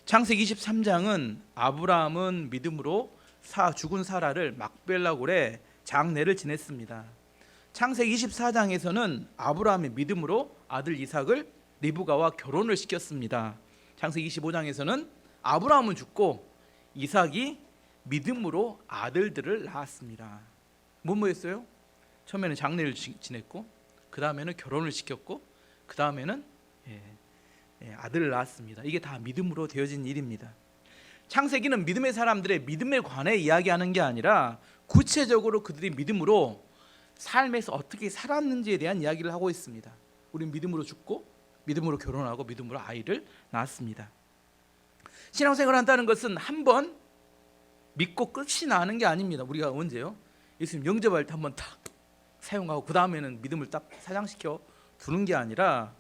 창세기 23장은 아브라함은 믿음으로 죽은 사라를 막벨라골에 장례를 지냈습니다. 창세기 24장에서는 아브라함의 믿음으로 아들 이삭을 리브가와 결혼을 시켰습니다. 창세기 25장에서는 아브라함은 죽고 이삭이 믿음으로 아들들을 낳았습니다. 뭐였어요? 처음에는 장례를 지냈고, 그 다음에는 결혼을 시켰고, 그 다음에는 아들을 낳았습니다. 이게 다 믿음으로 되어진 일입니다. 창세기는 믿음의 사람들의 믿음에 관해 이야기하는 게 아니라 구체적으로 그들이 믿음으로 삶에서 어떻게 살았는지에 대한 이야기를 하고 있습니다. 우리는 믿음으로 죽고 믿음으로 결혼하고 믿음으로 아이를 낳았습니다. 신앙생활을 한다는 것은 한 번 믿고 끝이 나는 게 아닙니다. 우리가 언제요? 예수님 영접할 때 한 번 딱 사용하고 그 다음에는 믿음을 딱 사장시켜 두는 게 아니라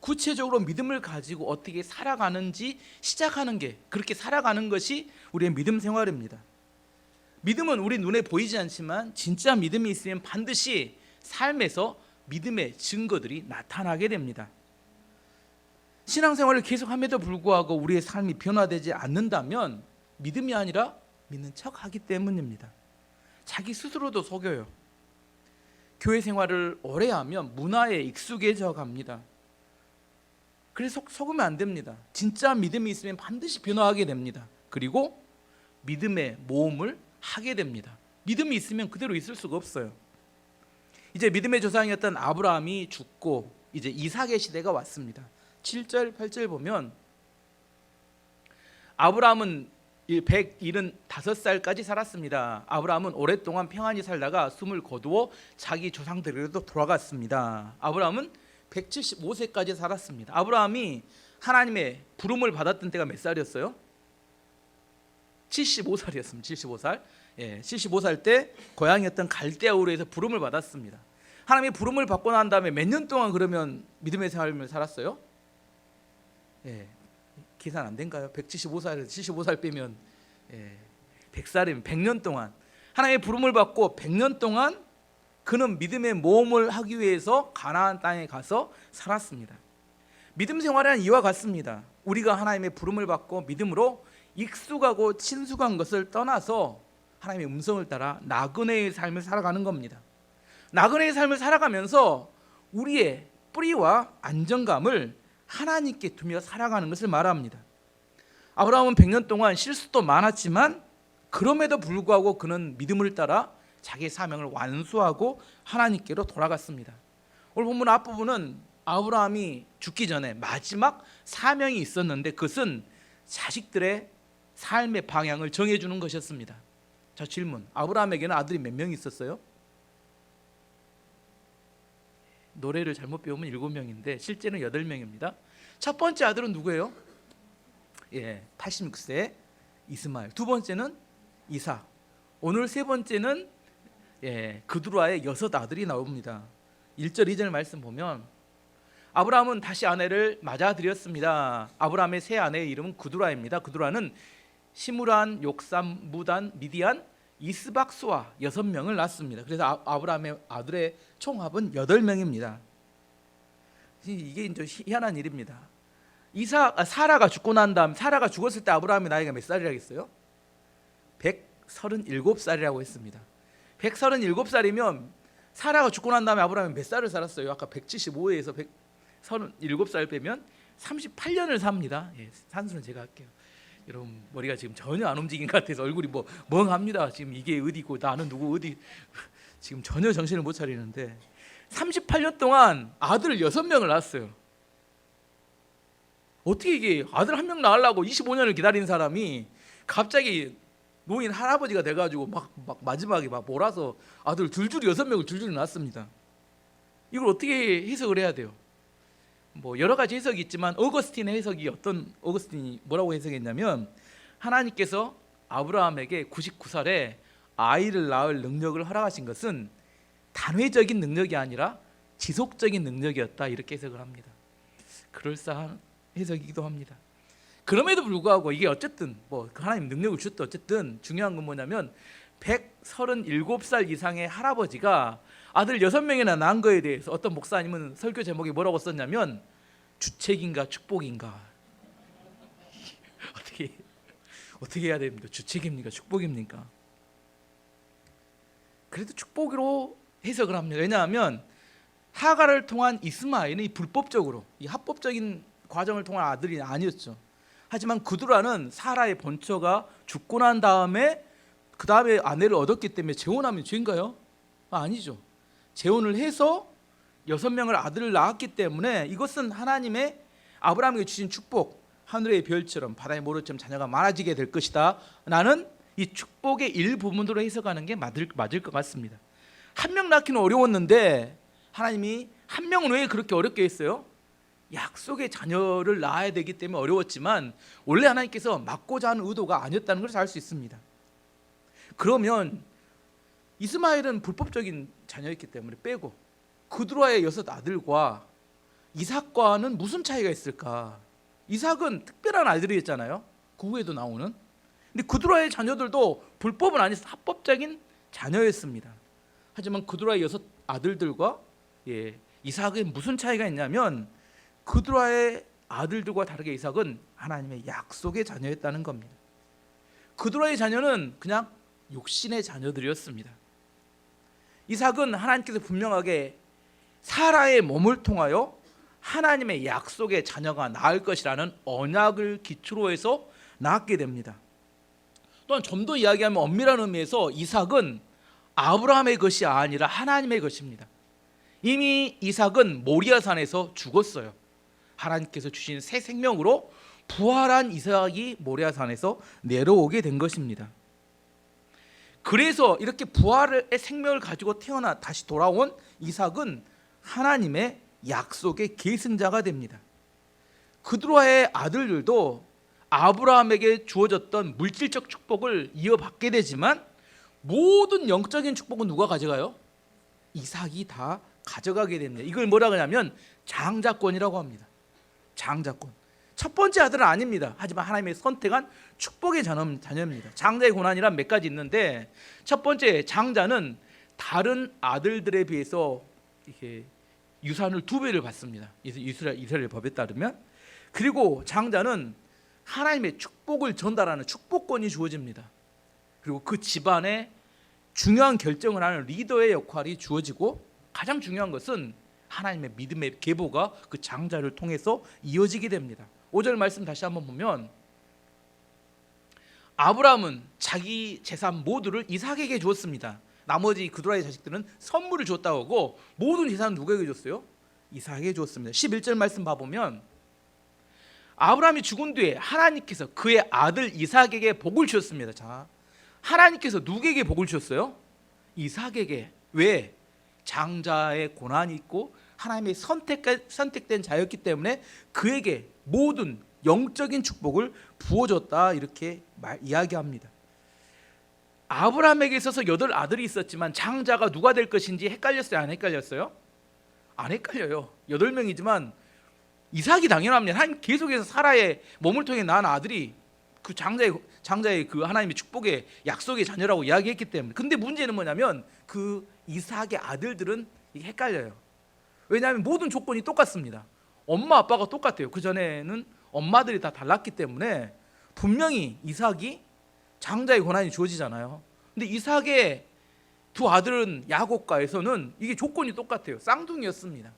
구체적으로 믿음을 가지고 어떻게 살아가는지 시작하는 게, 그렇게 살아가는 것이 우리의 믿음 생활입니다. 믿음은 우리 눈에 보이지 않지만 진짜 믿음이 있으면 반드시 삶에서 믿음의 증거들이 나타나게 됩니다. 신앙생활을 계속함에도 불구하고 우리의 삶이 변화되지 않는다면 믿음이 아니라 믿는 척하기 때문입니다. 자기 스스로도 속여요. 교회 생활을 오래 하면 문화에 익숙해져 갑니다. 그래서 속으면 안 됩니다. 진짜 믿음이 있으면 반드시 변화하게 됩니다. 그리고 믿음의 모험을 하게 됩니다. 믿음이 있으면 그대로 있을 수가 없어요. 이제 믿음의 조상이었던 아브라함이 죽고 이제 이삭의 시대가 왔습니다. 7절 8절 보면 아브라함은 175살까지 살았습니다. 아브라함은 오랫동안 평안히 살다가 숨을 거두어 자기 조상들에게로 돌아갔습니다. 아브라함은 175세까지 살았습니다. 아브라함이 하나님의 부름을 받았던 때가 몇 살이었어요? 75살이었습니다. 75살. 75살 때 고향이었던 갈대아우르에서 부름을 받았습니다. 하나님의 부름을 받고 난 다음에 몇 년 동안 그러면 믿음의 삶을 살았어요? 계산 안 된가요? 175살에서 75살 빼면 100살이면 100년 동안 하나님의 부름을 받고 100년 동안 그는 믿음의 모험을 하기 위해서 가나안 땅에 가서 살았습니다. 믿음 생활은 이와 같습니다. 우리가 하나님의 부름을 받고 믿음으로 익숙하고 친숙한 것을 떠나서 하나님의 음성을 따라 나그네의 삶을 살아가는 겁니다. 나그네의 삶을 살아가면서 우리의 뿌리와 안정감을 하나님께 두며 살아가는 것을 말합니다. 아브라함은 100년 동안 실수도 많았지만 그럼에도 불구하고 그는 믿음을 따라 자기의 사명을 완수하고 하나님께로 돌아갔습니다. 오늘 본문 앞부분은 아브라함이 죽기 전에 마지막 사명이 있었는데 그것은 자식들의 삶의 방향을 정해주는 것이었습니다. 자, 질문. 아브라함에게는 아들이 몇 명 있었어요? 노래를 잘못 배우면 7명인데 실제는 8명입니다. 첫 번째 아들은 누구예요? 86세 이스마엘. 두 번째는 이삭. 오늘 세 번째는 그두라의 6 아들이 나옵니다. 1절 2절 말씀 보면 아브라함은 다시 아내를 맞아들였습니다. 아브라함의 새 아내의 이름은 그두라입니다. 그두라는 시므란, 욕삼, 무단, 미디안, 이스박수와 6명을 낳습니다. 그래서 아브라함의 아들의 총합은 8명입니다. 이게 이제 희한한 일입니다. 사라가 죽고 난 다음, 사라가 죽었을 때 아브라함의 나이가 몇 살이라겠어요? 137살이라고 했습니다. 137살이면 사라가 죽고 난 다음에 아브라함이 몇 살을 살았어요? 아까 175에서 137살 빼면 38년을 삽니다. 산수는 제가 할게요. 여러분 머리가 지금 전혀 안 움직인 것 같아서 얼굴이 멍합니다. 지금 이게 어디고 나는 누구 어디 지금 전혀 정신을 못 차리는데 38년 동안 아들을 6명을 낳았어요. 어떻게 이게 아들 한 명 낳으려고 25년을 기다린 사람이 갑자기 노인 할아버지가 돼가지고 막 마지막에 막 몰아서 아들 줄줄이 6명을 줄줄이 낳았습니다. 이걸 어떻게 해석을 해야 돼요? 여러 가지 해석이 있지만 어거스틴의 해석이 어거스틴이 뭐라고 해석했냐면 하나님께서 아브라함에게 99살에 아이를 낳을 능력을 허락하신 것은 단회적인 능력이 아니라 지속적인 능력이었다, 이렇게 해석을 합니다. 그럴싸한 해석이기도 합니다. 그럼에도 불구하고 이게 어쨌든 하나님 능력을 주셨다, 어쨌든 중요한 건 뭐냐면 137살 이상의 할아버지가 아들 6명이나 낳은 거에 대해서 어떤 목사님은 설교 제목이 뭐라고 썼냐면 주책인가 축복인가 어떻게 해야 됩니까? 주책입니까? 축복입니까? 그래도 축복으로 해석을 합니다. 왜냐하면 하갈을 통한 이스마엘은 불법적으로 이 합법적인 과정을 통한 아들이 아니었죠. 하지만 그두라는 사라의 본처가 죽고 난 다음에 그 다음에 아내를 얻었기 때문에 재혼하면 죄인가요? 아니죠. 재혼을 해서 6명을 아들을 낳았기 때문에 이것은 하나님의 아브라함에게 주신 축복, 하늘의 별처럼 바다의 모래처럼 자녀가 많아지게 될 것이다. 나는 이 축복의 일부분으로 해석하는 게 맞을 것 같습니다. 한 명 낳기는 어려웠는데 하나님이 한 명은 왜 그렇게 어렵게 했어요? 약속의 자녀를 낳아야 되기 때문에 어려웠지만 원래 하나님께서 막고자 하는 의도가 아니었다는 것을 알 수 있습니다. 그러면 이스마엘은 불법적인 자녀였기 때문에 빼고 그두라의 6 아들과 이삭과는 무슨 차이가 있을까? 이삭은 특별한 아들이었잖아요. 그 후에도 나오는. 근데 그두라의 자녀들도 불법은 아니었어, 합법적인 자녀였습니다. 하지만 그두라의 6 아들들과 이삭에 무슨 차이가 있냐면 그두라의 아들들과 다르게 이삭은 하나님의 약속의 자녀였다는 겁니다. 그두라의 자녀는 그냥 육신의 자녀들이었습니다. 이삭은 하나님께서 분명하게 사라의 몸을 통하여 하나님의 약속의 자녀가 낳을 것이라는 언약을 기초로 해서 낳게 됩니다. 또한 좀 더 이야기하면 엄밀한 의미에서 이삭은 아브라함의 것이 아니라 하나님의 것입니다. 이미 이삭은 모리아산에서 죽었어요. 하나님께서 주신 새 생명으로 부활한 이삭이 모리아산에서 내려오게 된 것입니다. 그래서 이렇게 부활의 생명을 가지고 태어나 다시 돌아온 이삭은 하나님의 약속의 계승자가 됩니다. 그두라의 아들들도 아브라함에게 주어졌던 물질적 축복을 이어받게 되지만 모든 영적인 축복은 누가 가져가요? 이삭이 다 가져가게 됩니다. 이걸 뭐라 그러냐면 장자권이라고 합니다. 장자권. 첫 번째 아들은 아닙니다. 하지만 하나님의 선택한 축복의 자녀입니다. 장자의 고난이란 몇 가지 있는데 첫 번째, 장자는 다른 아들들에 비해서 이렇게 유산을 2배를 받습니다. 이스라엘 법에 따르면. 그리고 장자는 하나님의 축복을 전달하는 축복권이 주어집니다. 그리고 그 집안에 중요한 결정을 하는 리더의 역할이 주어지고 가장 중요한 것은 하나님의 믿음의 계보가 그 장자를 통해서 이어지게 됩니다. 5절 말씀 다시 한번 보면 아브라함은 자기 재산 모두를 이삭에게 주었습니다. 나머지 그두라의 자식들은 선물을 줬다고 하고 모든 재산은 누구에게 줬어요? 이삭에게 주었습니다. 11절 말씀 봐보면 아브라함이 죽은 뒤에 하나님께서 그의 아들 이삭에게 복을 주셨습니다. 자, 하나님께서 누구에게 복을 주셨어요? 이삭에게. 왜? 장자의 고난이 있고 하나님의 선택된 자였기 때문에 그에게 모든 영적인 축복을 부어줬다, 이렇게 이야기합니다. 아브라함에게 있어서 8 아들이 있었지만 장자가 누가 될 것인지 헷갈렸어요? 안 헷갈렸어요? 안 헷갈려요. 8명이지만 이삭이 당연합니다. 하나님 계속해서 사라의 몸을 통해 낳은 아들이 그 장자의 그 하나님의 축복의 약속의 자녀라고 이야기했기 때문에. 근데 문제는 뭐냐면 그 이삭의 아들들은 이게 헷갈려요. 왜냐하면 모든 조건이 똑같습니다. 엄마 아빠가 똑같아요. 그 전에는 엄마들이 다 달랐기 때문에 분명히 이삭이 장자의 권한이 주어지잖아요. 근데 이삭의 2 아들은 야곱과 에서는 이게 조건이 똑같아요. 쌍둥이였습니다.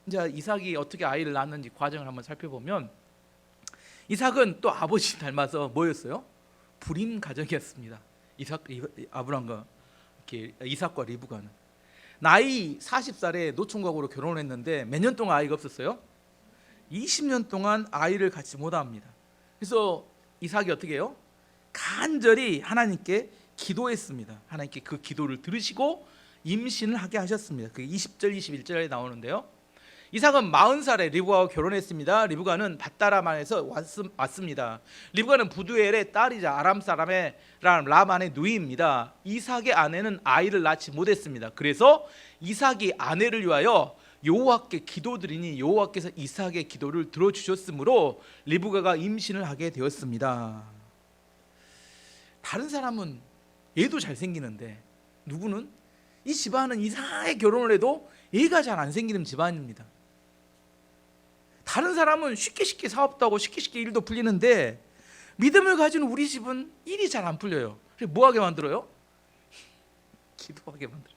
이제 이삭이 어떻게 아이를 낳았는지 과정을 한번 살펴보면 이삭은 또 아버지 닮아서 뭐였어요? 불임 가정이었습니다. 아브람과 이삭과 리브가는 나이 40살에 노총각으로 결혼을 했는데 몇 년 동안 아이가 없었어요? 20년 동안 아이를 갖지 못합니다. 그래서 이삭이 어떻게 해요? 간절히 하나님께 기도했습니다. 하나님께 그 기도를 들으시고 임신을 하게 하셨습니다. 그게 20절 21절에 나오는데요. 이삭은 40살에 리브가와 결혼했습니다. 리브가는 밧다람에서 왔습니다. 리브가는 부두엘의 딸이자 아람 사람의 라반의 누이입니다. 이삭의 아내는 아이를 낳지 못했습니다. 그래서 이삭이 아내를 위하여 여호와께 기도드리니 여호와께서 이삭의 기도를 들어주셨으므로 리브가가 임신을 하게 되었습니다. 다른 사람은 얘도 잘생기는데 누구는 이 집안은 이상하게 결혼을 해도 애가 잘 안 생기는 집안입니다. 다른 사람은 쉽게 사업도 하고 쉽게 일도 풀리는데 믿음을 가진 우리 집은 일이 잘 안 풀려요. 그래서 뭐 하게 만들어요? 기도하게 만들어요.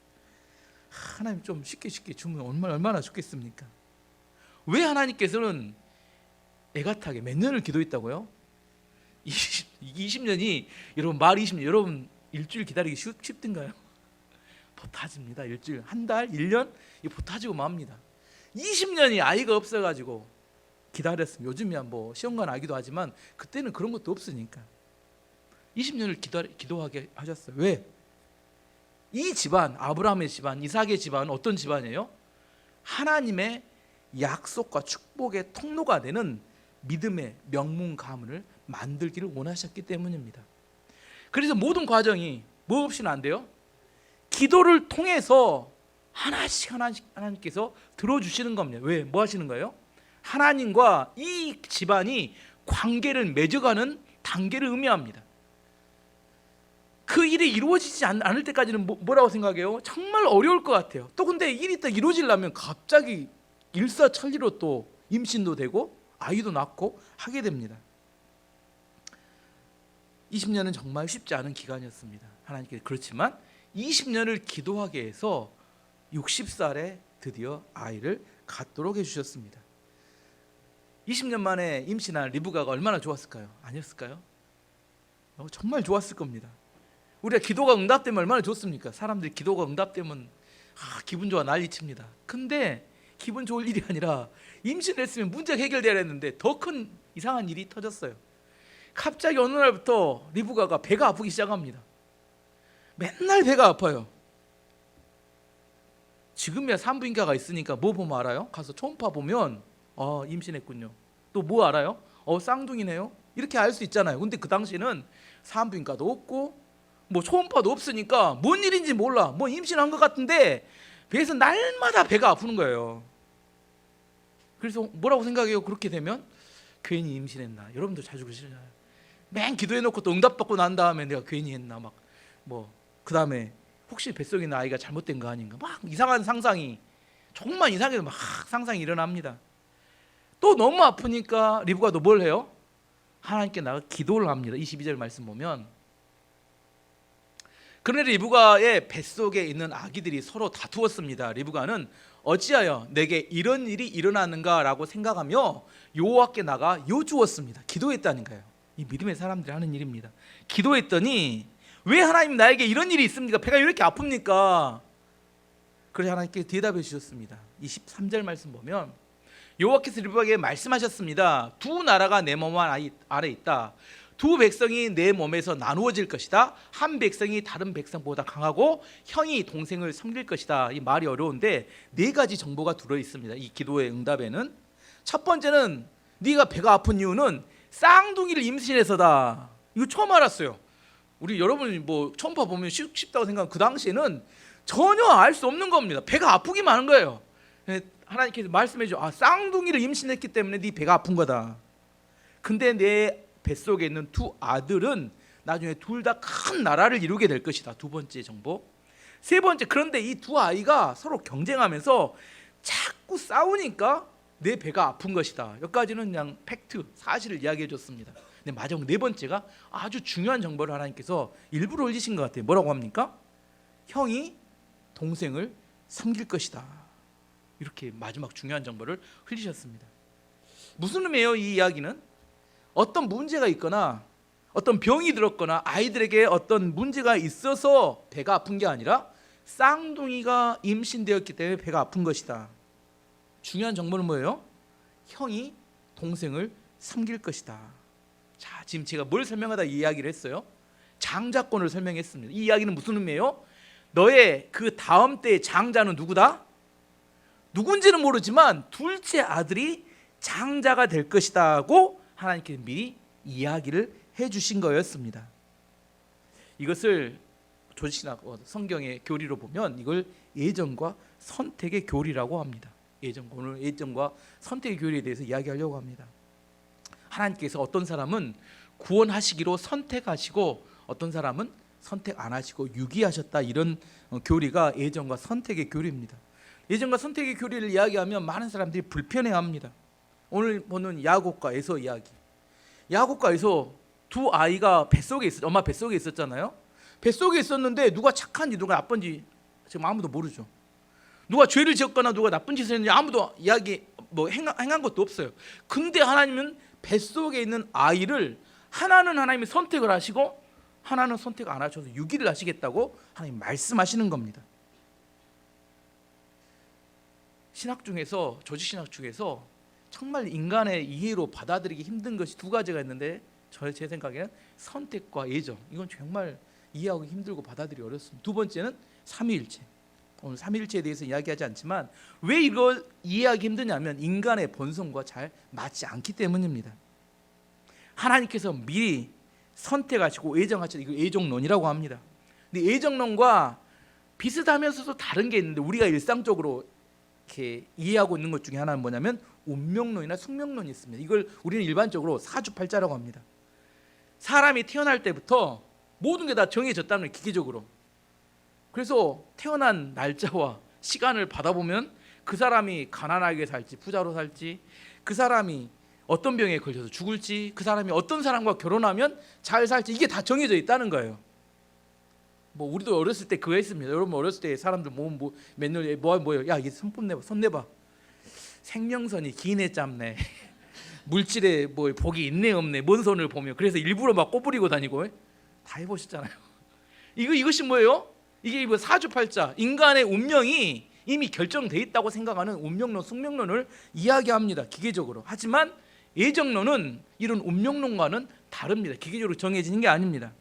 하나님 좀 쉽게 주면 얼마나 좋겠습니까? 왜 하나님께서는 애같하게 몇 년을 기도했다고요? 20년이 여러분 말 20년 여러분 일주일 기다리기 쉽든가요? 보타집니다. 일주일, 한 달, 1년 이거 보타지고 맙니다. 20년이 아이가 없어가지고 기다렸습니다. 요즘이야 뭐 시험관 아기도 하지만 그때는 그런 것도 없으니까 20년을 기도하게 하셨어요. 왜? 이 집안, 아브라함의 집안, 이삭의 집안은 어떤 집안이에요? 하나님의 약속과 축복의 통로가 되는 믿음의 명문 가문을 만들기를 원하셨기 때문입니다. 그래서 모든 과정이 뭐 없이는 안 돼요? 기도를 통해서 하나씩 하나님께서 들어주시는 겁니다. 왜? 뭐 하시는 거예요? 하나님과 이 집안이 관계를 맺어가는 단계를 의미합니다. 그 일이 이루어지지 않을 때까지는 뭐라고 생각해요? 정말 어려울 것 같아요. 또 근데 일이 또 이루어지려면 갑자기 일사천리로 또 임신도 되고 아이도 낳고 하게 됩니다. 20년은 정말 쉽지 않은 기간이었습니다. 하나님께 그렇지만 20년을 기도하게 해서 60살에 드디어 아이를 갖도록 해주셨습니다. 20년 만에 임신한 리브가가 얼마나 좋았을까요? 아니었을까요? 정말 좋았을 겁니다. 우리가 기도가 응답되면 얼마나 좋습니까? 사람들이 기도가 응답되면 기분 좋아 난리칩니다. 근데 기분 좋을 일이 아니라 임신했으면 문제가 해결돼야 했는데 더 큰 이상한 일이 터졌어요. 갑자기 어느 날부터 리브가가 배가 아프기 시작합니다. 맨날 배가 아파요. 지금이야 산부인과가 있으니까 뭐 보면 알아요? 가서 초음파 보면 임신했군요. 또 뭐 알아요? 쌍둥이네요. 이렇게 알 수 있잖아요. 근데 그 당시에는 산부인과도 없고 뭐 초음파도 없으니까 뭔 일인지 몰라. 뭐 임신한 것 같은데 배에서 날마다 배가 아프는 거예요. 그래서 뭐라고 생각해요? 그렇게 되면 괜히 임신했나. 여러분도 자주 그러시잖아요. 맨 기도해놓고 또 응답받고 난 다음에 내가 괜히 했나 그 다음에 혹시 뱃속에 있는 아이가 잘못된 거 아닌가 막 이상한 상상이 정말 이상하게 막 상상이 일어납니다. 또 너무 아프니까 리브가도 뭘 해요? 하나님께 나가 기도를 합니다. 22절 말씀 보면 그런데 리브가의 뱃속에 있는 아기들이 서로 다투었습니다. 리브가는 어찌하여 내게 이런 일이 일어나는가 라고 생각하며 여호와께 나가 여쭈었습니다. 기도했다니까요. 이 믿음의 사람들이 하는 일입니다. 기도했더니 왜 하나님 나에게 이런 일이 있습니까? 배가 왜 이렇게 아픕니까? 그래서 하나님께 대답해 주셨습니다. 23절 말씀 보면 여호와께서 리브가에게 말씀하셨습니다. 두 나라가 내 몸 아래 있다. 두 백성이 내 몸에서 나누어질 것이다. 한 백성이 다른 백성보다 강하고 형이 동생을 섬길 것이다. 이 말이 어려운데 네 가지 정보가 들어 있습니다. 이 기도의 응답에는 첫 번째는 네가 배가 아픈 이유는 쌍둥이를 임신해서다. 이거 처음 알았어요. 우리 여러분이 뭐 초음파 보면 쉽다고 생각하면 그 당시에는 전혀 알 수 없는 겁니다. 배가 아프기만 하는 거예요. 하나님께서 말씀해 줘. 쌍둥이를 임신했기 때문에 네 배가 아픈 거다. 근데 내 뱃속에 있는 두 아들은 나중에 둘 다 큰 나라를 이루게 될 것이다. 두 번째 정보. 세 번째, 그런데 이 두 아이가 서로 경쟁하면서 자꾸 싸우니까 내 배가 아픈 것이다. 여기까지는 그냥 팩트, 사실을 이야기해 줬습니다. 근데 마지막 네 번째가 아주 중요한 정보를 하나님께서 일부러 흘리신 것 같아요. 뭐라고 합니까? 형이 동생을 섬길 것이다. 이렇게 마지막 중요한 정보를 흘리셨습니다. 무슨 의미예요? 이 이야기는 어떤 문제가 있거나 어떤 병이 들었거나 아이들에게 어떤 문제가 있어서 배가 아픈 게 아니라 쌍둥이가 임신되었기 때문에 배가 아픈 것이다. 중요한 정보는 뭐예요? 형이 동생을 섬길 것이다. 자, 지금 제가 뭘 설명하다 이 이야기를 했어요? 장자권을 설명했습니다. 이 이야기는 무슨 의미예요? 너의 그 다음 때의 장자는 누구다? 누군지는 모르지만 둘째 아들이 장자가 될 것이다고 하나님께서 미리 이야기를 해주신 거였습니다. 이것을 조지신학 성경의 교리로 보면 이걸 예정과 선택의 교리라고 합니다. 오늘 예정과 선택의 교리에 대해서 이야기하려고 합니다. 하나님께서 어떤 사람은 구원하시기로 선택하시고 어떤 사람은 선택 안 하시고 유기하셨다. 이런 교리가 예정과 선택의 교리입니다. 예정과 선택의 교리를 이야기하면 많은 사람들이 불편해합니다. 오늘 보는 야곱과 에서 이야기. 야곱과 에서 두 아이가 엄마 뱃속에 있었잖아요. 뱃속에 있었는데 누가 착한지 누가 나쁜지 지금 아무도 모르죠. 누가 죄를 지었거나 누가 나쁜 짓을 했는지 아무도 이야기 행한 것도 없어요. 근데 하나님은 뱃속에 있는 아이를 하나는 하나님이 선택을 하시고 하나는 선택 안 하셔서 유기를 하시겠다고 하나님 말씀하시는 겁니다. 신학 중에서 조직신학 중에서 정말 인간의 이해로 받아들이기 힘든 것이 두 가지가 있는데 제 생각에는 선택과 애정, 이건 정말 이해하기 힘들고 받아들이기 어렵습니다. 두 번째는 삼위일체. 오늘 삼위일체에 대해서 이야기하지 않지만 왜 이걸 이해하기 힘드냐면 인간의 본성과 잘 맞지 않기 때문입니다. 하나님께서 미리 선택하시고 애정하시는 이걸 애정론이라고 합니다. 근데 애정론과 비슷하면서도 다른 게 있는데 우리가 일상적으로 이렇게 이해하고 있는 것 중에 하나는 뭐냐면 운명론이나 숙명론이 있습니다. 이걸 우리는 일반적으로 사주팔자라고 합니다. 사람이 태어날 때부터 모든 게 다 정해졌다는 거예요, 기계적으로. 그래서 태어난 날짜와 시간을 받아보면 그 사람이 가난하게 살지 부자로 살지, 그 사람이 어떤 병에 걸려서 죽을지, 그 사람이 어떤 사람과 결혼하면 잘 살지, 이게 다 정해져 있다는 거예요. 뭐 우리도 어렸을 때 그거 했습니다. 여러분 어렸을 때 사람들 맨날 뭐예요? 야, 이게 손 내봐. 생명선이 기네 짧네. 물질에 뭐 복이 있네 없네, 뭔 손을 보며. 그래서 일부러 막 꼬부리고 다니고 다 해보셨잖아요. 이것이 뭐예요? 이게 뭐 사주팔자, 인간의 운명이 이미 결정돼 있다고 생각하는 운명론, 숙명론을 이야기합니다, 기계적으로. 하지만 애정론은 이런 운명론과는 다릅니다. 기계적으로 정해지는 게 아닙니다.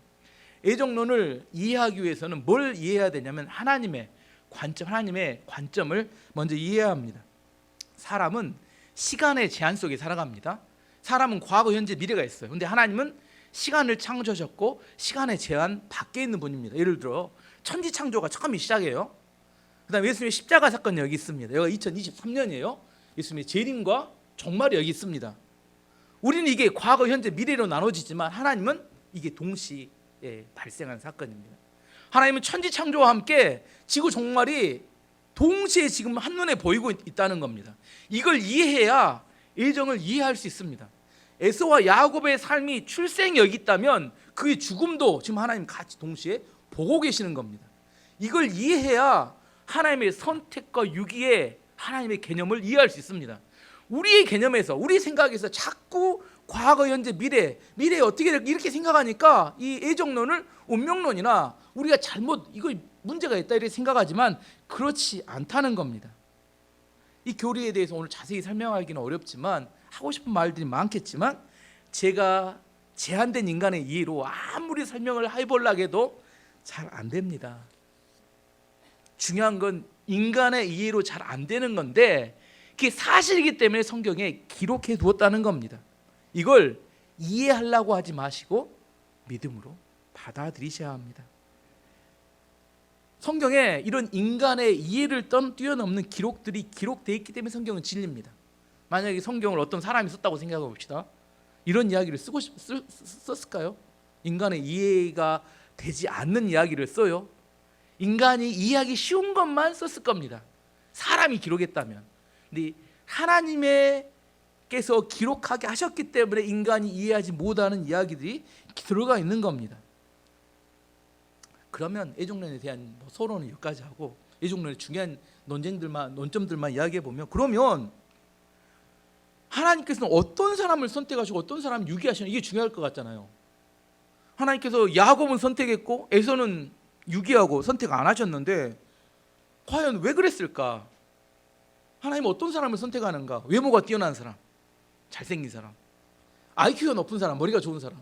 애정론을 이해하기 위해서는 뭘 이해해야 되냐면 하나님의 관점을 먼저 이해해야 합니다. 사람은 시간의 제한 속에 살아갑니다. 사람은 과거, 현재, 미래가 있어요. 근데 하나님은 시간을 창조하셨고 시간의 제한 밖에 있는 분입니다. 예를 들어 천지창조가 처음이 시작이에요. 그 다음에 예수님의 십자가 사건이 여기 있습니다. 여기가 2023년이에요. 예수님의 재림과 종말이 여기 있습니다. 우리는 이게 과거, 현재, 미래로 나눠지지만 하나님은 이게 동시에 발생한 사건입니다. 하나님은 천지창조와 함께 지구 종말이 동시에 지금 한눈에 보이고 있다는 겁니다. 이걸 이해해야 애정을 이해할 수 있습니다. 에서와 야곱의 삶이 출생이 여기 있다면 그의 죽음도 지금 하나님 같이 동시에 보고 계시는 겁니다. 이걸 이해해야 하나님의 선택과 유기의 하나님의 개념을 이해할 수 있습니다. 우리의 개념에서, 우리 생각에서 자꾸 과거, 현재, 미래에 어떻게 이렇게 생각하니까 이 애정론을 운명론이나 우리가 잘못 이거 문제가 있다 이렇게 생각하지만 그렇지 않다는 겁니다. 이 교리에 대해서 오늘 자세히 설명하기는 어렵지만 하고 싶은 말들이 많겠지만 제가 제한된 인간의 이해로 아무리 설명을 해보려고 해도 잘 안 됩니다. 중요한 건 인간의 이해로 잘 안 되는 건데 그게 사실이기 때문에 성경에 기록해 두었다는 겁니다. 이걸 이해하려고 하지 마시고 믿음으로 받아들이셔야 합니다. 성경에 이런 인간의 이해를 뛰어넘는 기록들이 기록되어 있기 때문에 성경은 진리입니다. 만약에 성경을 어떤 사람이 썼다고 생각해 봅시다. 이런 이야기를 썼을까요? 인간의 이해가 되지 않는 이야기를 써요. 인간이 이해하기 쉬운 것만 썼을 겁니다. 사람이 기록했다면. 근데 하나님께서 기록하게 하셨기 때문에 인간이 이해하지 못하는 이야기들이 들어가 있는 겁니다. 그러면 애정론에 대한 서론은 여기까지 하고 애정론의 중요한 논점들만 이야기해 보면, 그러면 하나님께서는 어떤 사람을 선택하시고 어떤 사람을 유기하시는, 이게 중요할 것 같잖아요. 하나님께서 야곱은 선택했고 에서는 유기하고 선택 안 하셨는데 과연 왜 그랬을까? 하나님은 어떤 사람을 선택하는가? 외모가 뛰어난 사람, 잘생긴 사람, IQ가 높은 사람, 머리가 좋은 사람,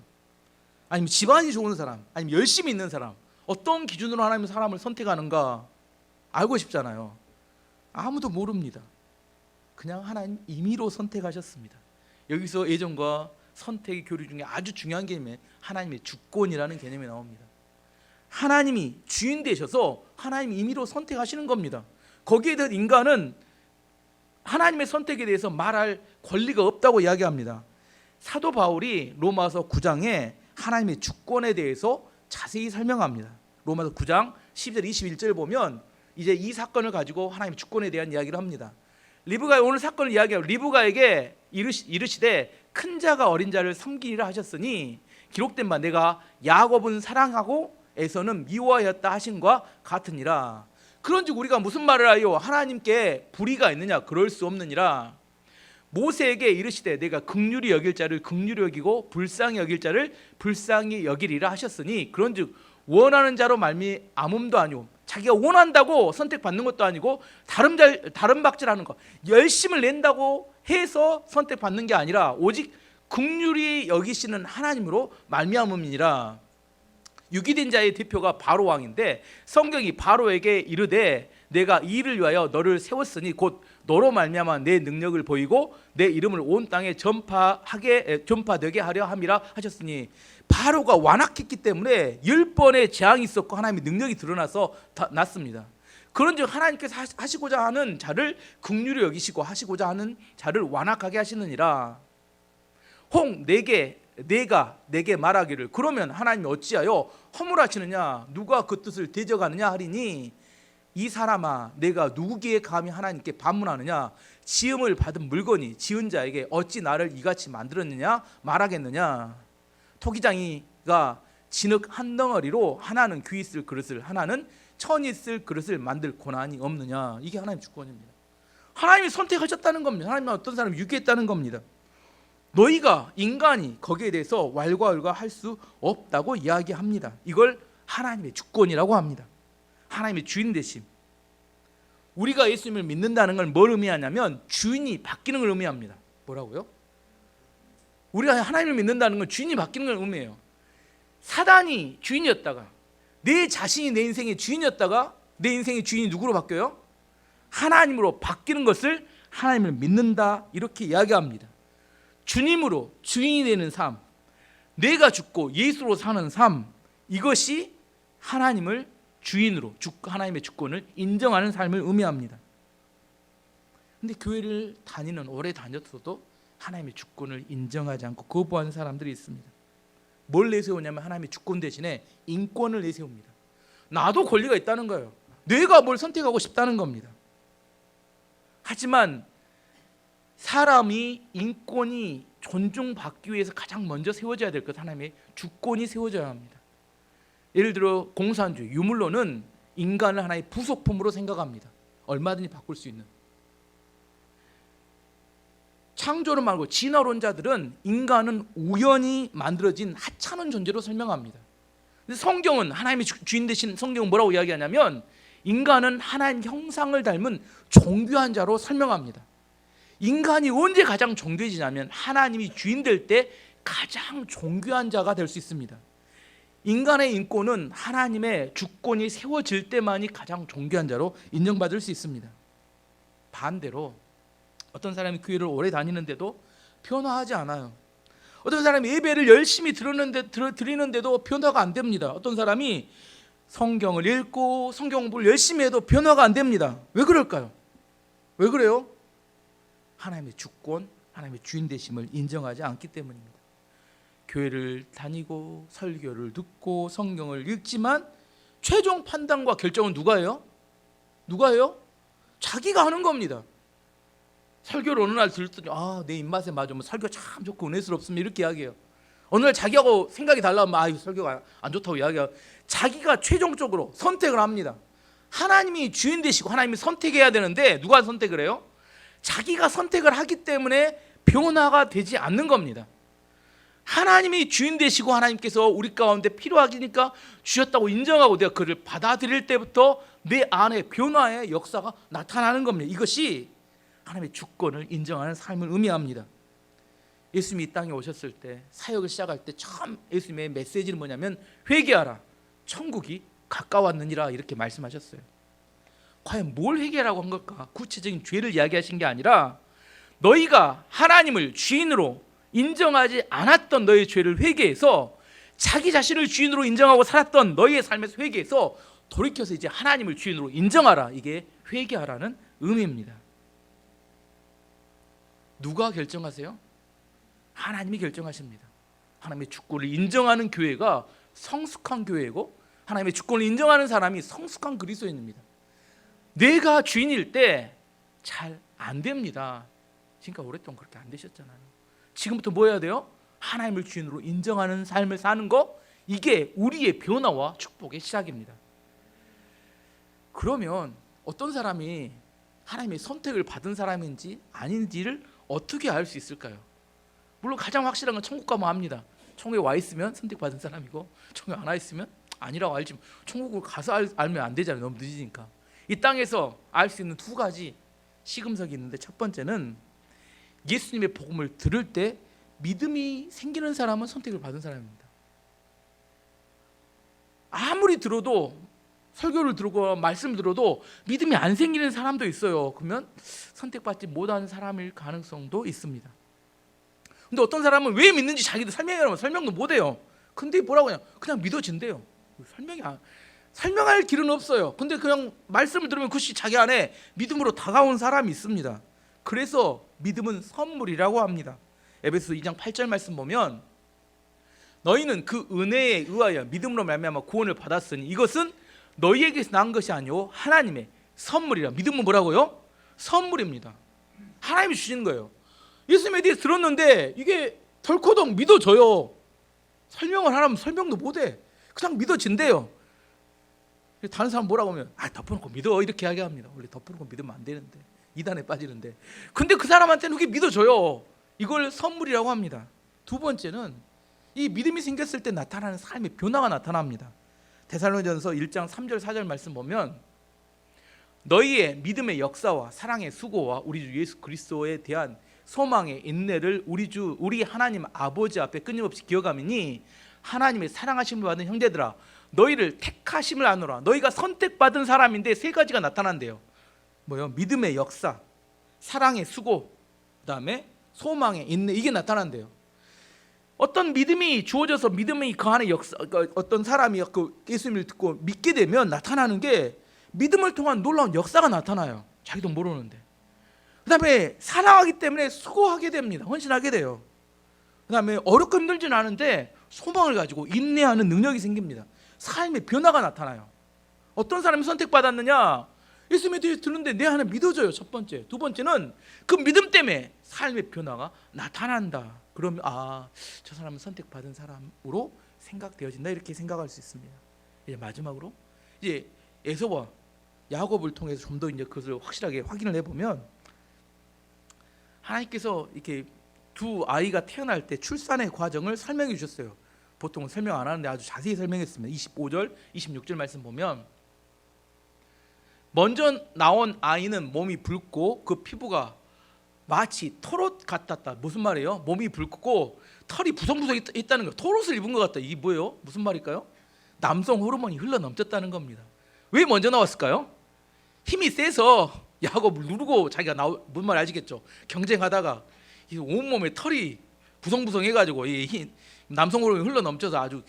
아니면 집안이 좋은 사람, 아니면 열심히 있는 사람, 어떤 기준으로 하나님은 사람을 선택하는가 알고 싶잖아요. 아무도 모릅니다. 그냥 하나님 임의로 선택하셨습니다. 여기서 애정과 선택의 교류 중에 아주 중요한 개념이 하나님의 주권이라는 개념이 나옵니다. 하나님이 주인 되셔서 하나님이 임의로 선택하시는 겁니다. 거기에 대해 인간은 하나님의 선택에 대해서 말할 권리가 없다고 이야기합니다. 사도 바울이 로마서 9장에 하나님의 주권에 대해서 자세히 설명합니다. 로마서 9장 10절 21절 보면 이제 이 사건을 가지고 하나님의 주권에 대한 이야기를 합니다. 리브가 오늘 사건을 이야기하고 리브가에게 이르시되 큰 자가 어린 자를 섬기리라 하셨으니 기록된 바 내가 야곱은 사랑하고 에서는 미워하였다 하신과 같으니라. 그런즉 우리가 무슨 말을 하여 하나님께 불의가 있느냐? 그럴 수 없느니라. 모세에게 이르시되 내가 긍휼히 여길 자를 긍휼히 여기고 불쌍히 여길 자를 불쌍히 여기리라 하셨으니 그런즉 원하는 자로 말미암음도 아니오, 자기가 원한다고 선택받는 것도 아니고 다른 박질하는 거, 열심을 낸다고 해서 선택받는 게 아니라 오직 긍휼히 여기시는 하나님으로 말미암음이니라. 유기된 자의 대표가 바로 왕인데 성경이 바로에게 이르되 내가 이 일을 위하여 너를 세웠으니 곧 너로 말미암아 내 능력을 보이고 내 이름을 온 땅에 전파되게 하려 함이라 하셨으니, 바로가 완악했기 때문에 10번의 재앙이 있었고 하나님의 능력이 드러나서 났습니다. 그런즉 하나님께서 하시고자 하는 자를 긍휼히 여기시고 하시고자 하는 자를 완악하게 하시느니라. 혹 내가 내게 말하기를 그러면 하나님이 어찌하여 허물하시느냐? 누가 그 뜻을 대적하느냐 하리니, 이 사람아 내가 누구기에 감히 하나님께 반문하느냐? 지음을 받은 물건이 지은 자에게 어찌 나를 이같이 만들었느냐 말하겠느냐? 토기장이가 진흙 한 덩어리로 하나는 귀 있을 그릇을 하나는 천 있을 그릇을 만들 고난이 없느냐? 이게 하나님 주권입니다. 하나님이 선택하셨다는 겁니다. 하나님은 어떤 사람을 유기했다는 겁니다. 너희가 인간이 거기에 대해서 왈가왈가 할 수 없다고 이야기합니다. 이걸 하나님의 주권이라고 합니다. 하나님의 주인 되심. 우리가 예수님을 믿는다는 걸 뭘 의미하냐면 주인이 바뀌는 걸 의미합니다. 뭐라고요? 우리가 하나님을 믿는다는 건 주인이 바뀌는 걸 의미해요. 사단이 주인이었다가 내 자신이 내 인생의 주인이었다가 내 인생의 주인이 누구로 바뀌어요? 하나님으로 바뀌는 것을 하나님을 믿는다, 이렇게 이야기합니다. 주님으로 주인이 되는 삶, 내가 죽고 예수로 사는 삶, 이것이 하나님을 주인으로 하나님의 주권을 인정하는 삶을 의미합니다. 근데 교회를 오래 다녔어도 하나님의 주권을 인정하지 않고 거부하는 사람들이 있습니다. 뭘 내세우냐면 하나님의 주권 대신에 인권을 내세웁니다. 나도 권리가 있다는 거예요. 내가 뭘 선택하고 싶다는 겁니다. 하지만 사람이 인권이 존중받기 위해서 가장 먼저 세워져야 될 것, 하나님의 주권이 세워져야 합니다. 예를 들어 공산주의, 유물론은 인간을 하나의 부속품으로 생각합니다. 얼마든지 바꿀 수 있는. 창조론 말고 진화론자들은 인간은 우연히 만들어진 하찮은 존재로 설명합니다. 근데 성경은, 하나님의 주인 되신 성경은 뭐라고 이야기하냐면 인간은 하나님 형상을 닮은 존귀한 자로 설명합니다. 인간이 언제 가장 존귀해지냐면 하나님이 주인 될 때 가장 존귀한 자가 될 수 있습니다. 인간의 인권은 하나님의 주권이 세워질 때만이 가장 존귀한 자로 인정받을 수 있습니다. 반대로 어떤 사람이 교회를 오래 다니는데도 변화하지 않아요. 어떤 사람이 예배를 열심히 드리는데도 변화가 안 됩니다. 어떤 사람이 성경을 읽고 성경 공부를 열심히 해도 변화가 안 됩니다. 왜 그럴까요? 왜 그래요? 하나님의 주권, 하나님의 주인 되심을 인정하지 않기 때문입니다. 교회를 다니고 설교를 듣고 성경을 읽지만 최종 판단과 결정은 누가 해요? 누가 해요? 자기가 하는 겁니다. 설교를 어느 날 들었더니 내 입맛에 맞으면 설교 참 좋고 은혜스럽습니다, 이렇게 이야기해요. 어느 날 자기하고 생각이 달라면 설교가 안 좋다고 이야기해요. 자기가 최종적으로 선택을 합니다. 하나님이 주인 되시고 하나님이 선택해야 되는데 누가 선택을 해요? 자기가 선택을 하기 때문에 변화가 되지 않는 겁니다. 하나님이 주인 되시고 하나님께서 우리 가운데 필요하니까 주셨다고 인정하고 내가 그를 받아들일 때부터 내 안에 변화의 역사가 나타나는 겁니다. 이것이 하나님의 주권을 인정하는 삶을 의미합니다. 예수님이 이 땅에 오셨을 때, 사역을 시작할 때 처음 예수님의 메시지는 뭐냐면 회개하라, 천국이 가까웠느니라, 이렇게 말씀하셨어요. 과연 뭘 회개라고 한 걸까? 구체적인 죄를 이야기하신 게 아니라 너희가 하나님을 주인으로 인정하지 않았던 너의 죄를 회개해서 자기 자신을 주인으로 인정하고 살았던 너희의 삶에서 회개해서 돌이켜서 이제 하나님을 주인으로 인정하라, 이게 회개하라는 의미입니다. 누가 결정하세요? 하나님이 결정하십니다. 하나님의 주권을 인정하는 교회가 성숙한 교회고 하나님의 주권을 인정하는 사람이 성숙한 그리스도인입니다. 내가 주인일 때 잘 안 됩니다. 지금까지 오랫동안 그렇게 안 되셨잖아요. 지금부터 뭐 해야 돼요? 하나님을 주인으로 인정하는 삶을 사는 거, 이게 우리의 변화와 축복의 시작입니다. 그러면 어떤 사람이 하나님의 선택을 받은 사람인지 아닌지를 어떻게 알 수 있을까요? 물론 가장 확실한 건 천국 가면 압니다. 천국에 와 있으면 선택받은 사람이고, 천국에 안 와 있으면 아니라고 알지. 천국을 가서 알면 안 되잖아요. 너무 늦으니까. 이 땅에서 알 수 있는 두 가지 시금석이 있는데, 첫 번째는 예수님의 복음을 들을 때 믿음이 생기는 사람은 선택을 받은 사람입니다. 아무리 들어도, 설교를 들고 말씀을 들어도 믿음이 안 생기는 사람도 있어요. 그러면 선택받지 못한 사람일 가능성도 있습니다. 근데 어떤 사람은 왜 믿는지 자기도 설명하면 설명도 못해요. 근데 뭐라고 그냥 믿어진대요. 설명할 길은 없어요. 근데 그냥 말씀을 들으면 그것이 자기 안에 믿음으로 다가온 사람이 있습니다. 그래서 믿음은 선물이라고 합니다. 에베소 2장 8절 말씀 보면, 너희는 그 은혜에 의하여 믿음으로 말미암아 구원을 받았으니 이것은 너희에게서 난 것이 아니오 하나님의 선물이라. 믿음은 뭐라고요? 선물입니다. 하나님이 주시는 거예요. 예수님에 대해서 들었는데 이게 덜커덩 믿어져요. 설명을 하라면 설명도 못해. 그냥 믿어진대요. 다른 사람 뭐라고 하면 덮어놓고 믿어, 이렇게 이야기합니다. 원래 덮어놓고 믿으면 안 되는데, 이단에 빠지는데. 근데 그 사람한테는 그게 믿어져요. 이걸 선물이라고 합니다. 두 번째는 이 믿음이 생겼을 때 나타나는 삶의 변화가 나타납니다. 데살로니가전서 1장 3절 4절 말씀 보면, 너희의 믿음의 역사와 사랑의 수고와 우리 주 예수 그리스도에 대한 소망의 인내를 우리 하나님 아버지 앞에 끊임없이 기억하미니 하나님의 사랑하심을 받은 형제들아, 너희를 택하심을 아노라. 너희가 선택받은 사람인데 세 가지가 나타난대요. 뭐요? 믿음의 역사, 사랑의 수고, 그다음에 소망의 인내, 이게 나타난대요. 어떤 믿음이 주어져서 믿음이 그 안에 역사, 어떤 사람이 그 예수님을 듣고 믿게 되면 나타나는 게 믿음을 통한 놀라운 역사가 나타나요. 자기도 모르는데. 그다음에 사랑하기 때문에 수고하게 됩니다. 헌신하게 돼요. 그다음에 어렵고 힘들지는 않은데 소망을 가지고 인내하는 능력이 생깁니다. 삶의 변화가 나타나요. 어떤 사람이 선택받았느냐? 예수님에 대해서 듣는데 내 안에 믿어져요. 첫 번째. 두 번째는 그 믿음 때문에 삶의 변화가 나타난다. 그러면 저 사람은 선택받은 사람으로 생각되어진다, 이렇게 생각할 수 있습니다. 이제 마지막으로 이제 에서와 야곱을 통해서 좀 더 이제 그것을 확실하게 확인을 해보면, 하나님께서 이렇게 두 아이가 태어날 때 출산의 과정을 설명해 주셨어요. 보통은 설명 안 하는데 아주 자세히 설명했습니다. 25절, 26절 말씀 보면, 먼저 나온 아이는 몸이 붉고 그 피부가 마치 털옷 같았다. 무슨 말이에요? 몸이 붉고 털이 부성부성 있다는 거예요. 털옷을 입은 것 같다. 이게 뭐예요? 무슨 말일까요? 남성 호르몬이 흘러넘쳤다는 겁니다. 왜 먼저 나왔을까요? 힘이 세서 야곱을 누르고 자기가 무슨 말 아시겠죠? 경쟁하다가 온몸에 털이 부성부성해가지고 남성 호르몬이 흘러넘쳐서 아주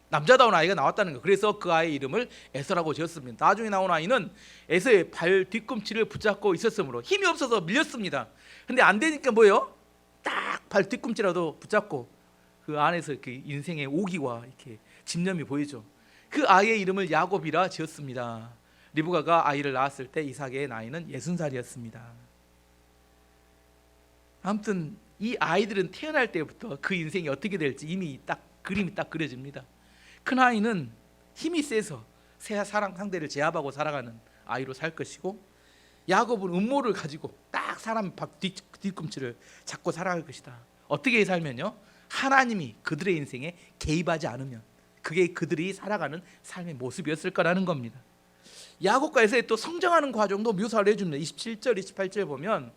남자다운 아이가 나왔다는 거예요. 그래서 그 아이의 이름을 에서라고 지었습니다. 나중에 나온 아이는 에서의 발 뒤꿈치를 붙잡고 있었으므로 힘이 없어서 밀렸습니다. 근데 안 되니까 뭐예요? 딱 발 뒤꿈치라도 붙잡고 그 안에서 이렇게 인생의 오기와 이렇게 집념이 보이죠. 그 아이의 이름을 야곱이라 지었습니다. 리브가가 아이를 낳았을 때 이삭의 나이는 60살이었습니다. 아무튼 이 아이들은 태어날 때부터 그 인생이 어떻게 될지 이미 딱 그림이 딱 그려집니다. 큰 아이는 힘이 세서 새 사랑 상대를 제압하고 살아가는 아이로 살 것이고, 야곱은 음모를 가지고 딱 사람 뒤꿈치를 잡고 살아갈 것이다. 어떻게 살면요? 하나님이 그들의 인생에 개입하지 않으면 그게 그들이 살아가는 삶의 모습이었을 거라는 겁니다. 야곱과 에서의 또 성장하는 과정도 묘사를 해줍니다. 27절, 28절 보면,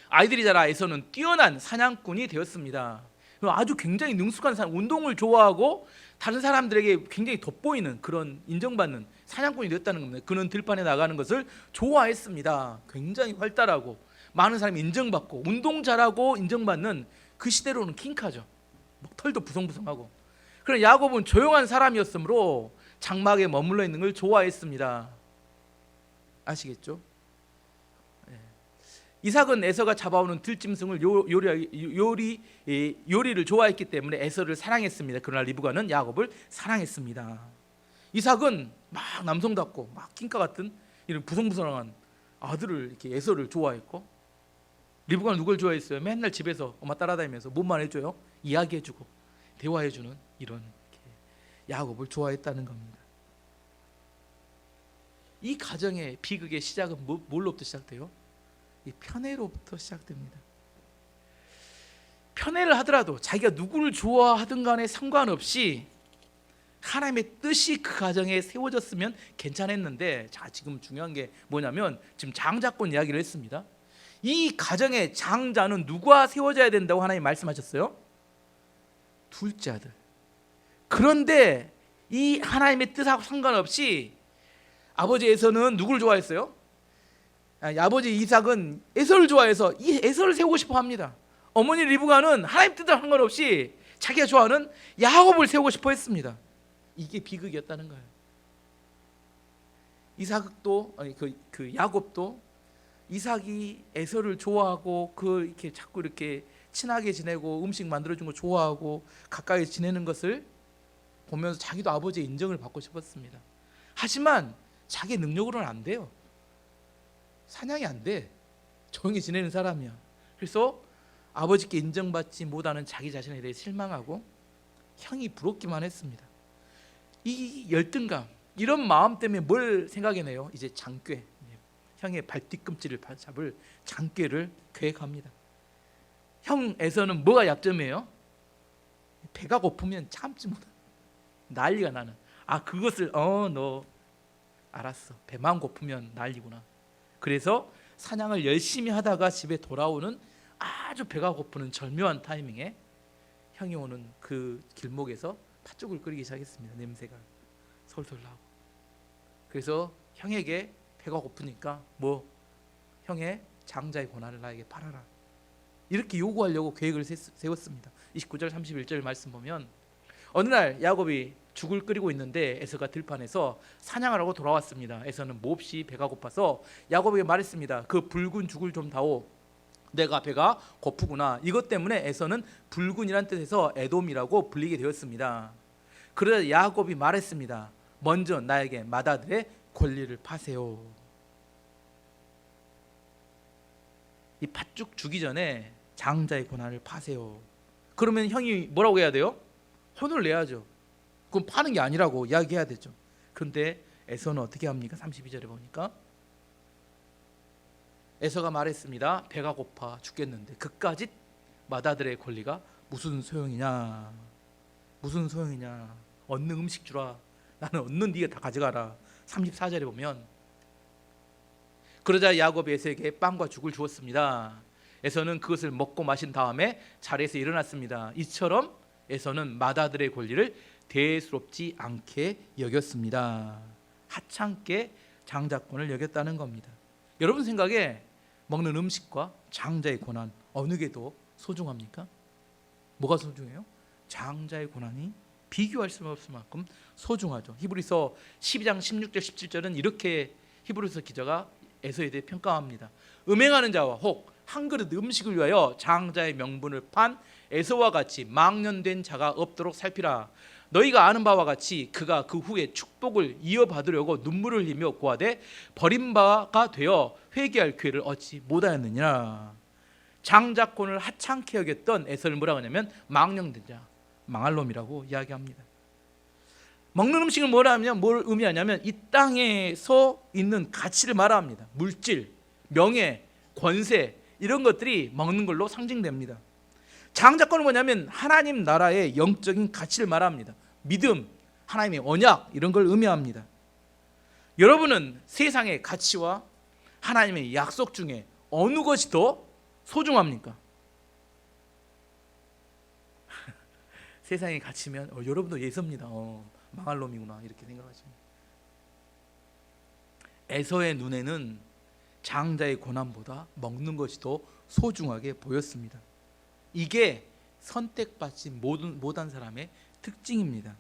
아이들이 자라 에서는 뛰어난 사냥꾼이 되었습니다. 아주 굉장히 능숙한 사람, 운동을 좋아하고 다른 사람들에게 굉장히 돋보이는 그런 인정받는 사냥꾼이 되었다는 겁니다. 그는 들판에 나가는 것을 좋아했습니다. 굉장히 활달하고 많은 사람이 인정받고 운동 잘하고 인정받는, 그 시대로는 킹카죠. 털도 부성부성하고. 그런 야곱은 조용한 사람이었으므로 장막에 머물러 있는 걸 좋아했습니다. 아시겠죠? 이삭은 에서가 잡아오는 들짐승을 요리를 좋아했기 때문에 에서를 사랑했습니다. 그러나 리브가는 야곱을 사랑했습니다. 이삭은 막 남성답고 막 킹카 같은 이런 부성부성한 아들을, 이렇게 에서를 좋아했고, 리브가는 누굴 좋아했어요? 맨날 집에서 엄마 따라다니면서 뭐만 해줘요? 이야기해주고 대화해주는 이런 야곱을 좋아했다는 겁니다. 이 가정의 비극의 시작은 뭘로부터 시작돼요? 이 편애로부터 시작됩니다. 편애를 하더라도 자기가 누구를 좋아하든 간에 상관없이 하나님의 뜻이 그 가정에 세워졌으면 괜찮았는데, 자, 지금 중요한 게 뭐냐면 지금 장자권 이야기를 했습니다. 이 가정의 장자는 누가 세워져야 된다고 하나님 말씀하셨어요? 둘째 아들. 그런데 이 하나님의 뜻하고 상관없이 아버지 에서는 누구를 좋아했어요? 아버지 이삭은 에서를 좋아해서 이 에서를 세우고 싶어 합니다. 어머니 리브가는 하나님 뜻과 상관없이 자기가 좋아하는 야곱을 세우고 싶어 했습니다. 이게 비극이었다는 거예요. 이삭도 그 야곱도 이삭이 에서를 좋아하고 이렇게 자꾸 이렇게 친하게 지내고 음식 만들어준 거 좋아하고 가까이 지내는 것을 보면서 자기도 아버지의 인정을 받고 싶었습니다. 하지만 자기 능력으로는 안 돼요. 사냥이 안 돼. 조용히 지내는 사람이야. 그래서 아버지께 인정받지 못하는 자기 자신에 대해 실망하고 형이 부럽기만 했습니다. 이 열등감, 이런 마음 때문에 뭘 생각해내요? 이제 장꾀, 형의 발뒤꿈치를 잡을 장꾀를 계획합니다. 형 에서는 뭐가 약점이에요? 배가 고프면 참지 못해. 난리가 나는. 그것을 너 알았어. 배만 고프면 난리구나. 그래서 사냥을 열심히 하다가 집에 돌아오는 아주 배가 고프는 절묘한 타이밍에 형이 오는 그 길목에서 팥죽을 끓이기 시작했습니다. 냄새가 솔솔 나고. 그래서 형에게 배가 고프니까 형의 장자의 고난을 나에게 팔아라. 이렇게 요구하려고 계획을 세웠습니다. 29절 31절 말씀 보면 어느 날 야곱이 죽을 끓이고 있는데 에서가 들판에서 사냥을 하고 돌아왔습니다. 에서는 몹시 배가 고파서 야곱에게 말했습니다. 그 붉은 죽을 좀 다오. 내가 배가 고프구나. 이것 때문에 에서는 붉은이란 뜻에서 에돔이라고 불리게 되었습니다. 그러자 야곱이 말했습니다. 먼저 나에게 맏아들의 권리를 파세요. 이 팥죽 주기 전에 장자의 고난을 파세요. 그러면 형이 뭐라고 해야 돼요? 혼을 내야죠. 그럼 파는 게 아니라고 이야기해야 되죠. 그런데 에서는 어떻게 합니까? 32절에 보니까 에서가 말했습니다. 배가 고파 죽겠는데 그까짓 맏아들의 권리가 무슨 소용이냐. 무슨 소용이냐. 얻는 음식 주라. 나는 얻는 네가 다 가져가라. 34절에 보면 그러자 야곱이 에서에게 빵과 죽을 주었습니다. 에서는 그것을 먹고 마신 다음에 자리에서 일어났습니다. 이처럼 에서는 맏아들의 권리를 대수롭지 않게 여겼습니다. 하찮게 장자권을 여겼다는 겁니다. 여러분 생각에 먹는 음식과 장자의 고난 어느 게 더 소중합니까? 뭐가 소중해요? 장자의 고난이 비교할 수 없을 만큼 소중하죠. 히브리서 12장 16절 17절은 이렇게 히브리서 기자가 에서에 대해 평가합니다. 음행하는 자와 혹 한 그릇 음식을 위하여 장자의 명분을 판 에서와 같이 망년된 자가 없도록 살피라. 너희가 아는 바와 같이 그가 그 후에 축복을 이어받으려고 눈물을 흘리며 고하되 버림바가 되어 회개할 기회를 얻지 못하였느니라. 장자권을 하찮게 여겼던 에서를 뭐라고 하냐면 망령된 자, 망할 놈이라고 이야기합니다. 먹는 음식을 뭐라 하면 뭘 의미하냐면 이 땅에서 있는 가치를 말합니다. 물질, 명예, 권세 이런 것들이 먹는 걸로 상징됩니다. 장자권은 뭐냐면 하나님 나라의 영적인 가치를 말합니다. 믿음, 하나님의 언약 이런 걸 의미합니다. 여러분은 세상의 가치와 하나님의 약속 중에 어느 것이 더 소중합니까? 세상의 가치면 여러분도 예서입니다. 망할 놈이구나 이렇게 생각하십니다. 에서의 눈에는 장자의 고난보다 먹는 것이 더 소중하게 보였습니다. 이게 선택받지 못한 사람의 특징입니다.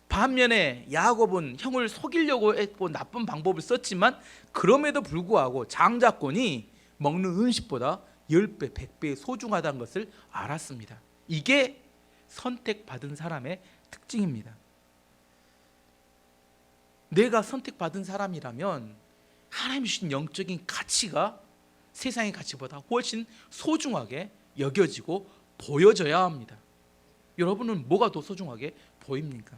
반면에 야곱은 형을 속이려고 했고 나쁜 방법을 썼지만 그럼에도 불구하고 장자권이 먹는 음식보다 10배, 100배 소중하다는 것을 알았습니다. 이게 선택받은 사람의 특징입니다. 내가 선택받은 사람이라면 하나님 주신 영적인 가치가 세상의 가치보다 훨씬 소중하게 여겨지고 보여져야 합니다. 여러분은 뭐가 더 소중하게 보입니까?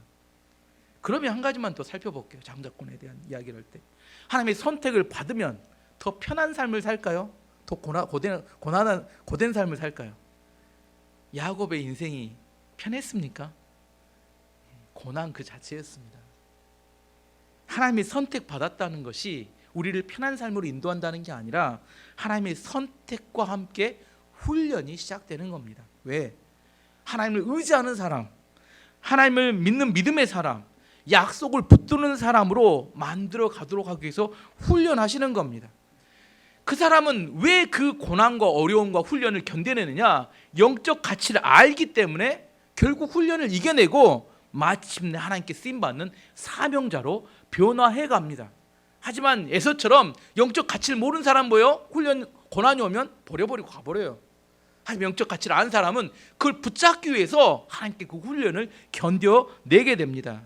그러면 한 가지만 더 살펴볼게요. 장자권에 대한 이야기를 할 때, 하나님의 선택을 받으면 더 편한 삶을 살까요? 더 고된 삶을 살까요? 야곱의 인생이 편했습니까? 고난 그 자체였습니다. 하나님의 선택받았다는 것이 우리를 편한 삶으로 인도한다는 게 아니라 하나님의 선택과 함께 훈련이 시작되는 겁니다. 왜? 하나님을 의지하는 사람, 하나님을 믿는 믿음의 사람, 약속을 붙드는 사람으로 만들어 가도록 하기 위해서 훈련하시는 겁니다. 그 사람은 왜 그 고난과 어려움과 훈련을 견뎌내느냐? 영적 가치를 알기 때문에 결국 훈련을 이겨내고 마침내 하나님께 쓰임받는 사명자로 변화해 갑니다. 하지만 에서처럼 영적 가치를 모르는 사람 뭐예요? 훈련 고난이 오면 버려버리고 가버려요. 하지만 영적 가치를 아는 사람은 그걸 붙잡기 위해서 하나님께 그 훈련을 견뎌내게 됩니다.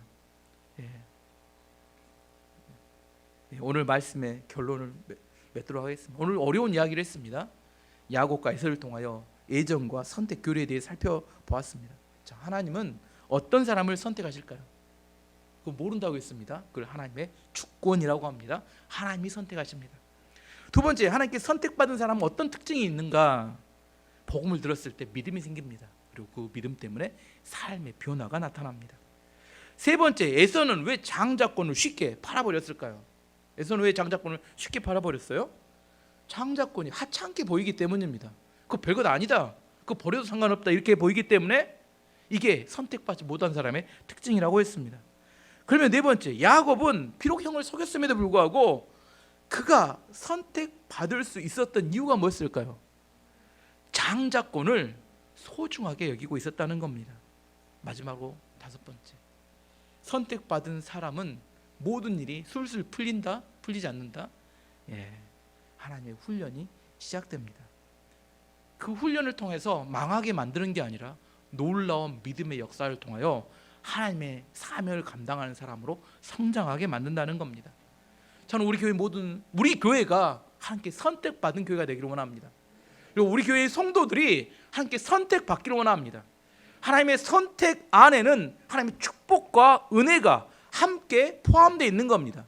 오늘 말씀의 결론을 맺도록 하겠습니다. 오늘 어려운 이야기를 했습니다. 야곱과 에서를 통하여 애정과 선택 교류에 대해 살펴보았습니다. 자, 하나님은 어떤 사람을 선택하실까요? 그거 모른다고 했습니다. 그걸 하나님의 주권이라고 합니다. 하나님이 선택하십니다. 두 번째, 하나님께 선택받은 사람은 어떤 특징이 있는가? 복음을 들었을 때 믿음이 생깁니다. 그리고 그 믿음 때문에 삶의 변화가 나타납니다. 세 번째, 에서는 왜 장자권을 쉽게 팔아버렸을까요? 에서는 왜 장자권을 쉽게 팔아버렸어요? 장자권이 하찮게 보이기 때문입니다. 그거 별것 아니다, 그거 버려도 상관없다 이렇게 보이기 때문에 이게 선택받지 못한 사람의 특징이라고 했습니다. 그러면 네 번째, 야곱은 비록 형을 속였음에도 불구하고 그가 선택받을 수 있었던 이유가 뭐였을까요? 장자권을 소중하게 여기고 있었다는 겁니다. 마지막으로 다섯 번째, 선택받은 사람은 모든 일이 술술 풀린다? 풀리지 않는다? 하나님의 훈련이 시작됩니다. 그 훈련을 통해서 망하게 만드는 게 아니라 놀라운 믿음의 역사를 통하여 하나님의 사명을 감당하는 사람으로 성장하게 만든다는 겁니다. 저는 우리 교회가 하나님께 선택받은 교회가 되기를 원합니다. 그리고 우리 교회의 성도들이 하나님께 선택받기를 원합니다. 하나님의 선택 안에는 하나님의 축복과 은혜가 함께 포함되어 있는 겁니다.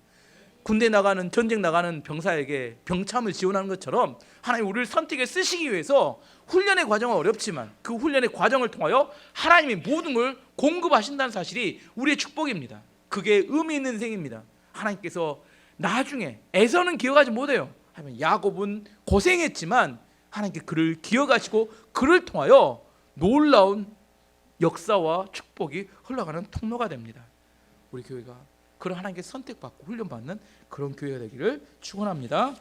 군대 나가는, 전쟁 나가는 병사에게 병참을 지원하는 것처럼 하나님 우리를 선택에 쓰시기 위해서 훈련의 과정은 어렵지만 그 훈련의 과정을 통하여 하나님이 모든 걸 공급하신다는 사실이 우리의 축복입니다. 그게 의미 있는 인생입니다. 하나님께서 나중에, 에서는 기억하지 못해요. 하지만 야곱은 고생했지만 하나님께 그를 기억하시고 그를 통하여 놀라운 역사와 축복이 흘러가는 통로가 됩니다. 우리 교회가 그런 하나님께 선택받고 훈련받는 그런 교회가 되기를 축원합니다.